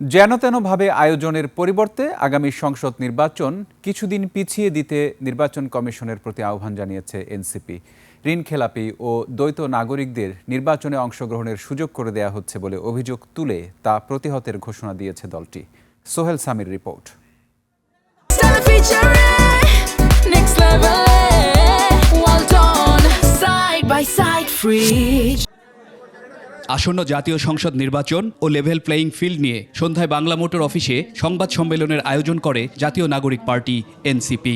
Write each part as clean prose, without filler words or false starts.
যেনতেনভাবে আয়োজনের পরিবর্তে আগামী সংসদ নির্বাচন কিছুদিন পিছিয়ে দিতে নির্বাচন কমিশনের প্রতি আহ্বান জানিয়েছে এনসিপি। ঋণখেলাপি ও দ্বৈত নাগরিকদের নির্বাচনে অংশগ্রহণের সুযোগ করে দেয়া হচ্ছে বলে অভিযোগ তুলে তা প্রতিহতের ঘোষণা দিয়েছে দলটি। সোহেল সামির রিপোর্ট। আসন্ন জাতীয় সংসদ নির্বাচন ও লেভেল প্লেয়িং ফিল্ড নিয়ে সন্ধ্যায় বাংলা মোটর অফিসে সংবাদ সম্মেলনের আয়োজন করে জাতীয় নাগরিক পার্টি এনসিপি।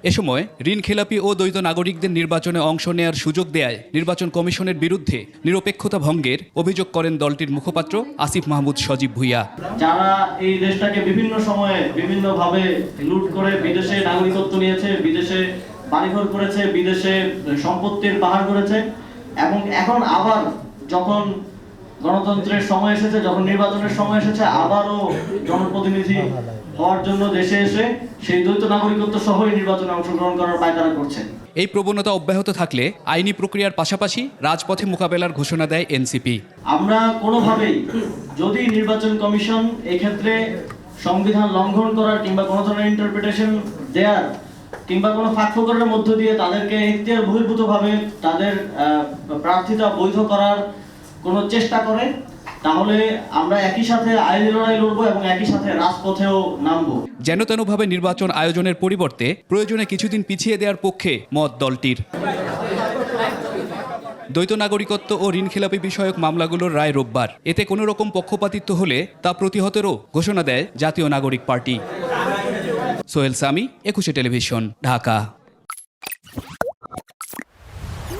এ সময় ঋণখেলাপি ও দ্বৈত নাগরিকদের নির্বাচনে অংশ নেয়ার সুযোগ দেয়ায় নির্বাচন কমিশনের বিরুদ্ধে নিরপেক্ষতা ভঙ্গের অভিযোগ করেন দলটির মুখপাত্র আসিফ মাহমুদ সজীব ভুইয়া। যারা এই দেশটাকে বিভিন্ন সময়ে বিভিন্নভাবে লুট করে বিদেশে নাগরিকত্ব নিয়েছে, বিদেশে বাড়িঘর করেছে, বিদেশে সম্পত্তির পাহাড় করেছে, এবং এখন আবার যখন গণতন্ত্রের সময় এসেছে, যখন নির্বাচনের সময় এসেছে, আবারও জনপ্রতিনিধি হওয়ার জন্য দেশে এসে সেই দ্বৈত নাগরিকত্ব সহ নির্বাচনে অংশগ্রহণ করার পায়তারা করছে। এই প্রবণতা অব্যাহত থাকলে আইনি প্রক্রিয়ার পাশাপাশি রাজপথে মোকাবেলার ঘোষণা দেয় এনসিপি। আমরা কোনোভাবেই যদি নির্বাচন কমিশন এই ক্ষেত্রে সংবিধান লঙ্ঘন করার কিংবা কোনো ধরনের ইন্টারপ্রিটেশন দেওয়ার কিংবা কোনো ফাঁকফোকরের মধ্য দিয়ে তাদেরকে এখতিয়ার বহির্ভূতভাবে তাদের প্রার্থিতা বৈধ করার কোনো চেষ্টা করে, তাহলে আমরা একই সাথে আইনি লড়াই লড়বো এবং একই সাথে রাজপথেও নামবো। যেনতেনভাবে নির্বাচন আয়োজনের পরিবর্তে প্রয়োজনে কিছুদিন পিছিয়ে দেওয়ার পক্ষে মত দলটির। দ্বৈত নাগরিকত্ব ও ঋণখেলাপি বিষয়ক মামলাগুলোর রায় রোববার। এতে কোনো রকম পক্ষপাতিত্ব হলে তা প্রতিহতেরও ঘোষণা দেয় জাতীয় নাগরিক পার্টি। সোহেল সামি, 21 টেলিভিশন, ঢাকা।